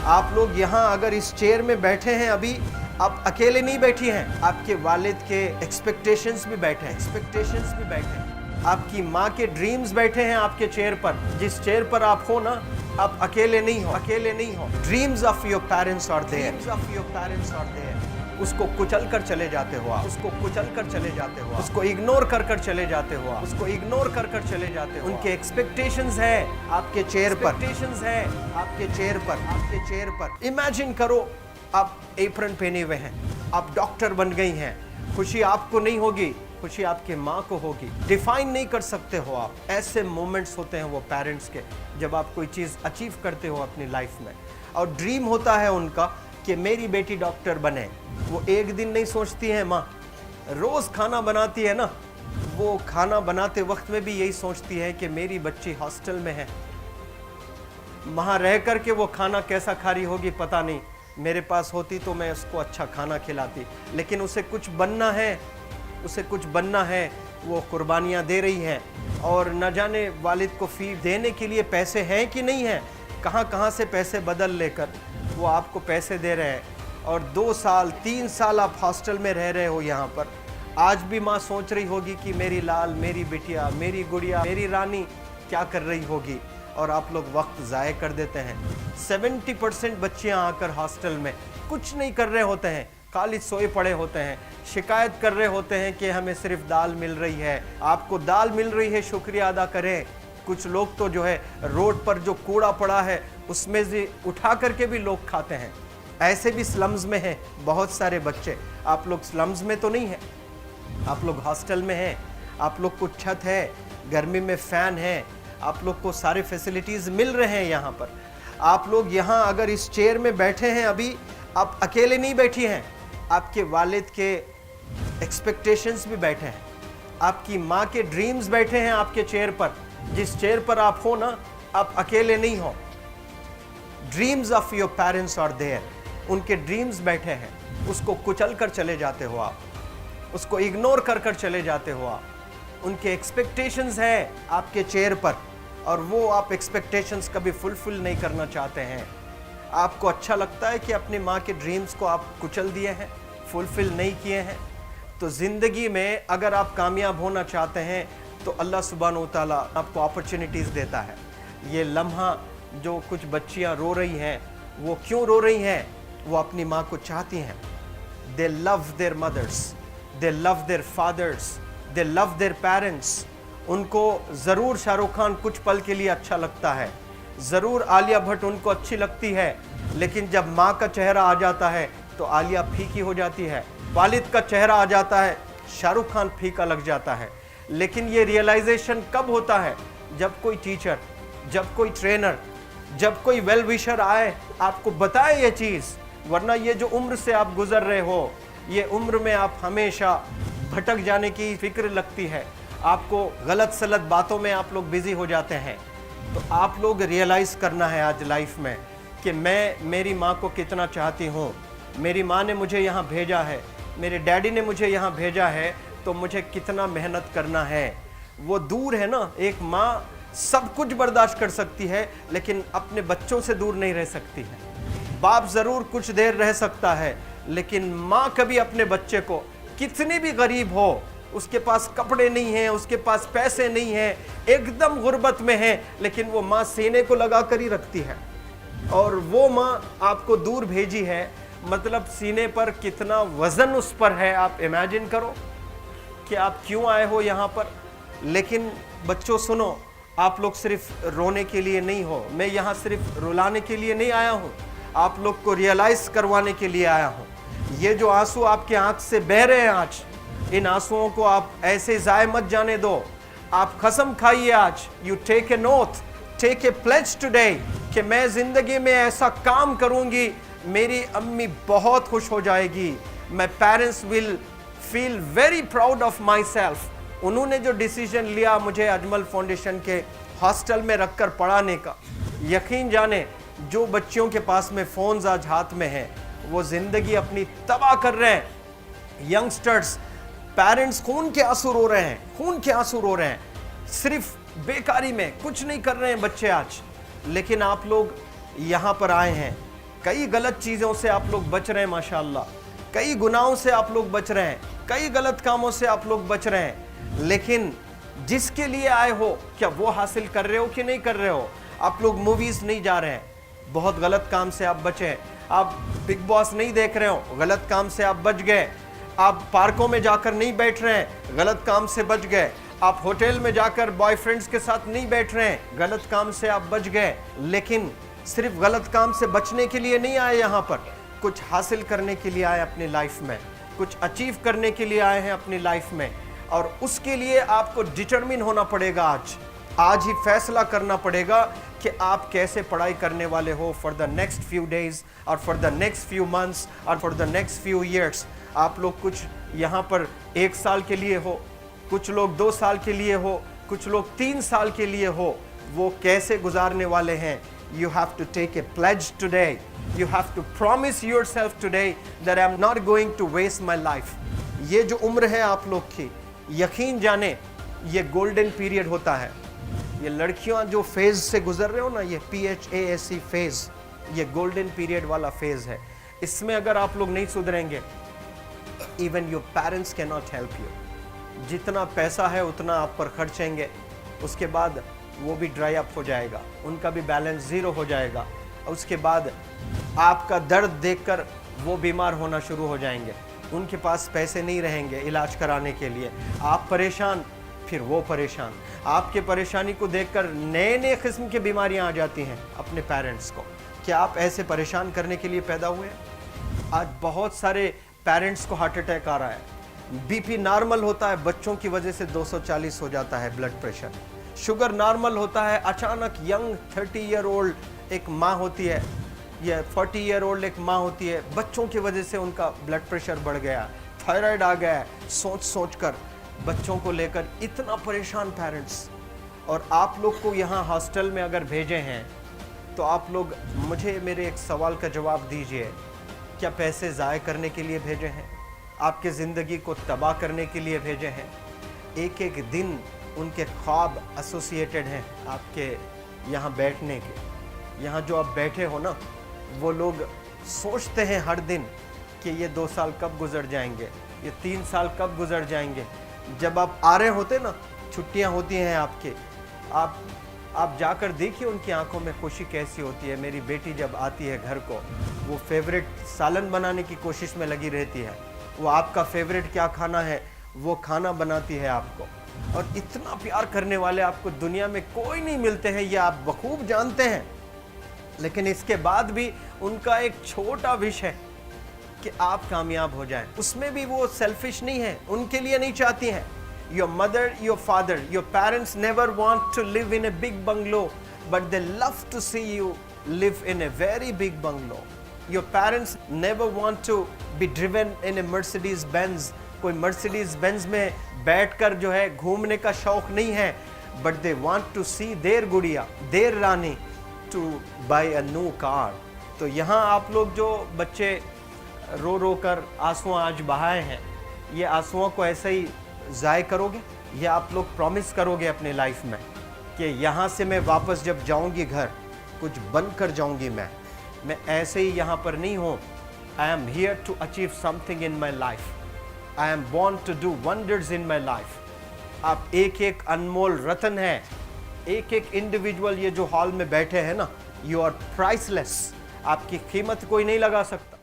आप लोग यहाँ अगर इस चेयर में बैठे हैं अभी, आप अकेले नहीं बैठी हैं, आपके वालिद के एक्सपेक्टेशंस भी बैठे हैं, आपकी माँ के ड्रीम्स बैठे हैं आपके चेयर पर। जिस चेयर पर आप हो ना, आप अकेले नहीं हो। Dreams of your parents are there, उसको कुचल कर चले जाते हो आप, उसको इग्नोर कर चले जाते हो उनके एक्सपेक्टेशंस है आपके चेयर पर, इमेजिन करो आप एप्रन पहने हुए हैं, आप डॉक्टर बन गई हैं। खुशी आपको नहीं होगी, खुशी आपके माँ को होगी। डिफाइन नहीं कर सकते हो आप। ऐसे मोमेंट्स होते हैं वो पेरेंट्स के, जब आप कोई चीज़ अचीव करते हो अपनी लाइफ में, और ड्रीम होता है उनका कि मेरी बेटी डॉक्टर बने। वो एक दिन नहीं सोचती है माँ, रोज़ खाना बनाती है ना, वो खाना बनाते वक्त में भी यही सोचती है कि मेरी बच्ची हॉस्टल में है, वहाँ रह कर के वो खाना कैसा खा रही होगी पता नहीं, मेरे पास होती तो मैं उसको अच्छा खाना खिलाती। लेकिन उसे कुछ बनना है, वो कुर्बानियाँ दे रही है, और न जाने वालिद को फ़ी देने के लिए पैसे हैं कि नहीं हैं, कहाँ से पैसे बदल लेकर वो आपको पैसे दे रहे हैं। और 2 साल 3 साल आप हॉस्टल में रह रहे हो यहाँ पर। आज भी माँ सोच रही होगी कि मेरी लाल, मेरी बिटिया, मेरी गुड़िया, मेरी रानी क्या कर रही होगी, और आप लोग वक्त ज़ाय कर देते हैं। 70% बच्चियाँ आकर हॉस्टल में कुछ नहीं कर रहे होते हैं, खाली सोए पड़े होते हैं, शिकायत कर रहे होते हैं कि हमें सिर्फ दाल मिल रही है। आपको दाल मिल रही है, शुक्रिया अदा करें। कुछ लोग तो जो है रोड पर जो कूड़ा पड़ा है उसमें से उठा करके भी लोग खाते हैं। ऐसे भी स्लम्स में हैं बहुत सारे बच्चे। आप लोग स्लम्स में तो नहीं हैं, आप लोग हॉस्टल में हैं, आप लोग को छत है, गर्मी में फ़ैन है, आप लोग को सारे फैसिलिटीज़ मिल रहे हैं यहाँ पर। आप लोग यहाँ अगर इस चेयर में बैठे हैं अभी, आप अकेले नहीं बैठी हैं, आपके वालिद के एक्सपेक्टेशंस भी बैठे हैं, आपकी माँ के ड्रीम्स बैठे हैं आपके चेयर पर। जिस चेयर पर आप हो ना, आप अकेले नहीं हो। Dreams of your parents are there, उनके ड्रीम्स बैठे हैं, उसको कुचल कर चले जाते हो आप, उसको इग्नोर कर चले जाते हो आप। उनके एक्सपेक्टेशंस है आपके चेयर पर, और वो आप एक्सपेक्टेशंस कभी फुलफिल नहीं करना चाहते हैं। आपको अच्छा लगता है कि अपनी माँ के ड्रीम्स को आप कुचल दिए हैं, फुलफिल नहीं किए हैं। तो ज़िंदगी में अगर आप कामयाब होना चाहते हैं तो अल्लाह सुब्हानहू तआला आपको अपॉर्चुनिटीज़ देता है। ये लम्हा जो कुछ बच्चियाँ रो रही हैं, वो क्यों रो रही हैं? वो अपनी माँ को चाहती हैं। They love their mothers, they love their fathers, they love their parents. उनको ज़रूर शाहरुख खान कुछ पल के लिए अच्छा लगता है, ज़रूर आलिया भट्ट उनको अच्छी लगती है, लेकिन जब माँ का चेहरा आ जाता है तो आलिया फीकी हो जाती है। वालिद का चेहरा आ जाता है, शाहरुख खान फीका लग जाता है। लेकिन ये रियलाइजेशन कब होता है? जब कोई टीचर, जब कोई ट्रेनर, जब कोई वेल विशर आए, आपको बताए ये चीज़। वरना ये जो उम्र से आप गुजर रहे हो, ये उम्र में आप हमेशा भटक जाने की फिक्र लगती है, आपको गलत सलत बातों में आप लोग बिजी हो जाते हैं। तो आप लोग रियलाइज़ करना है आज लाइफ में कि मैं मेरी माँ को कितना चाहती हूँ। मेरी माँ ने मुझे यहाँ भेजा है, मेरे डैडी ने मुझे यहाँ भेजा है, तो मुझे कितना मेहनत करना है। वो दूर है ना, एक माँ सब कुछ बर्दाश्त कर सकती है, लेकिन अपने बच्चों से दूर नहीं रह सकती है। बाप ज़रूर कुछ देर रह सकता है, लेकिन माँ कभी अपने बच्चे को, कितनी भी गरीब हो, उसके पास कपड़े नहीं हैं, उसके पास पैसे नहीं हैं, एकदम गुर्बत में है, लेकिन वो माँ सीने को लगा कर ही रखती है। और वो माँ आपको दूर भेजी है, मतलब सीने पर कितना वज़न उस पर है। आप इमेजिन करो कि आप क्यों आए हो यहाँ पर। लेकिन बच्चों सुनो, आप लोग सिर्फ रोने के लिए नहीं हो, मैं यहाँ सिर्फ रुलाने के लिए नहीं आया हूँ, आप लोग को रियलाइज़ करवाने के लिए आया हूँ। ये जो आंसू आपके आँख से बह रहे हैं आज, इन आंसुओं को आप ऐसे ज़ाय मत जाने दो। आप कसम खाइए आज, you take a note, take a pledge today, कि मैं ज़िंदगी में ऐसा काम करूँगी, मेरी अम्मी बहुत खुश हो जाएगी। My parents will feel very proud of my self. उन्होंने जो डिसीजन लिया मुझे अजमल फाउंडेशन के हॉस्टल में रखकर पढ़ाने का, यकीन जाने जो बच्चियों के पास में फ़ोन्स आज हाथ में हैं, वो ज़िंदगी अपनी तबाह कर रहे हैं। यंगस्टर्स, पेरेंट्स खून के आंसू रो रहे हैं, खून के आंसू रो रहे हैं, सिर्फ बेकारी में कुछ नहीं कर रहे हैं बच्चे आज। लेकिन आप लोग यहाँ पर आए हैं, कई गलत चीज़ों से आप लोग बच रहे हैं माशाल्लाह, कई गुनाहों से आप लोग बच रहे हैं, कई गलत कामों से आप लोग बच रहे हैं, लेकिन जिसके लिए आए हो क्या वो हासिल कर रहे हो कि नहीं कर रहे हो? आप लोग मूवीज़ नहीं जा रहे हैं, बहुत गलत काम से आप बचे हैं। आप बिग बॉस नहीं देख रहे हो, गलत काम से आप बच गए। आप पार्कों में जाकर नहीं बैठ रहे हैं, गलत काम से बच गए। आप होटल में जाकर बॉयफ्रेंड्स के साथ नहीं बैठ रहे हैं, गलत काम से आप बच गए। लेकिन सिर्फ गलत काम से बचने के लिए नहीं आए यहाँ पर, कुछ हासिल करने के लिए आए अपनी लाइफ में, कुछ अचीव करने के लिए आए हैं अपनी लाइफ में। और उसके लिए आपको डिटरमिन होना पड़ेगा। आज ही फैसला करना पड़ेगा कि आप कैसे पढ़ाई करने वाले हो for the next few days और for the next few months और for the next few years. आप लोग कुछ यहाँ पर 1 साल के लिए हो, कुछ लोग 2 साल के लिए हो, कुछ लोग 3 साल के लिए हो। वो कैसे गुजारने वाले हैं? You have to take a pledge today. You have to promise yourself today that I'm not going to waste my life. ये जो उम्र है आप लोग की, यकीन जाने ये गोल्डन पीरियड होता है। ये लड़कियां जो फेज से गुजर रहे हो ना, ये PHASE फेज, ये गोल्डन पीरियड वाला फेज है। इसमें अगर आप लोग नहीं सुधरेंगे, even your parents can not help you. जितना पैसा है उतना आप पर खर्चेंगे, उसके बाद वो भी ड्राई अप हो जाएगा, उनका भी बैलेंस ज़ीरो हो जाएगा। उसके बाद आपका दर्द देखकर वो बीमार होना शुरू हो जाएंगे, उनके पास पैसे नहीं रहेंगे इलाज कराने के लिए। आप परेशान, फिर वो परेशान। आपके परेशानी को देखकर नए नए किस्म की बीमारियां आ जाती हैं अपने पेरेंट्स को। क्या आप ऐसे परेशान करने के लिए पैदा हुए हैं? आज बहुत सारे पेरेंट्स को हार्ट अटैक आ रहा है, BP नॉर्मल होता है, बच्चों की वजह से 240 हो जाता है ब्लड प्रेशर। शुगर नॉर्मल होता है, अचानक यंग 30 ईयर ओल्ड एक माँ होती है या 40 ईयर ओल्ड एक माँ होती है, बच्चों की वजह से उनका ब्लड प्रेशर बढ़ गया, थायराइड आ गया। सोच कर बच्चों को लेकर इतना परेशान पेरेंट्स। और आप लोग को यहाँ हॉस्टल में अगर भेजे हैं तो आप लोग मुझे मेरे एक सवाल का जवाब दीजिए, क्या पैसे ज़ाय करने के लिए भेजे हैं? आपके ज़िंदगी को तबाह करने के लिए भेजे हैं? एक एक दिन उनके ख्वाब एसोसिएटेड हैं आपके यहाँ बैठने के। यहाँ जो आप बैठे हो ना, वो लोग सोचते हैं हर दिन कि ये 2 साल कब गुजर जाएंगे, ये 3 साल कब गुजर जाएंगे। जब आप आ रहे होते ना, छुट्टियाँ होती हैं आपके, आप जाकर देखिए उनकी आंखों में खुशी कैसी होती है। मेरी बेटी जब आती है घर को, वो फेवरेट सालन बनाने की कोशिश में लगी रहती है। वो आपका फेवरेट क्या खाना है वो खाना बनाती है आपको। और इतना प्यार करने वाले आपको दुनिया में कोई नहीं मिलते हैं, ये आप बखूब जानते हैं। लेकिन इसके बाद भी उनका एक छोटा विश है कि आप कामयाब हो जाएं। उसमें भी वो सेल्फिश नहीं है, उनके लिए नहीं चाहती हैं। Your mother, your father, your parents never want to live in a big bungalow, but they love to see you live in a very big bungalow. Your parents never want to be driven in a Mercedes Benz. कोई Mercedes Benz में बैठकर जो है घूमने का शौक नहीं है, but they want to see their गुड़िया, their Rani to buy a new car. तो यहाँ आप लोग जो बच्चे रो रो कर आंसू आज बहाए हैं, ये आंसुओं को ऐसे ही ज़ाय करोगे? ये आप लोग प्रॉमिस करोगे अपने लाइफ में कि यहाँ से मैं वापस जब जाऊँगी घर, कुछ बन कर जाऊँगी। मैं ऐसे ही यहाँ पर नहीं हूँ। I am here to achieve something in my life. I am born to do wonders in my life. आप एक एक अनमोल रतन है, एक एक इंडिविजुअल ये जो हॉल में बैठे हैं ना, यू आर प्राइसलेस। आपकी कीमत कोई नहीं लगा सकता।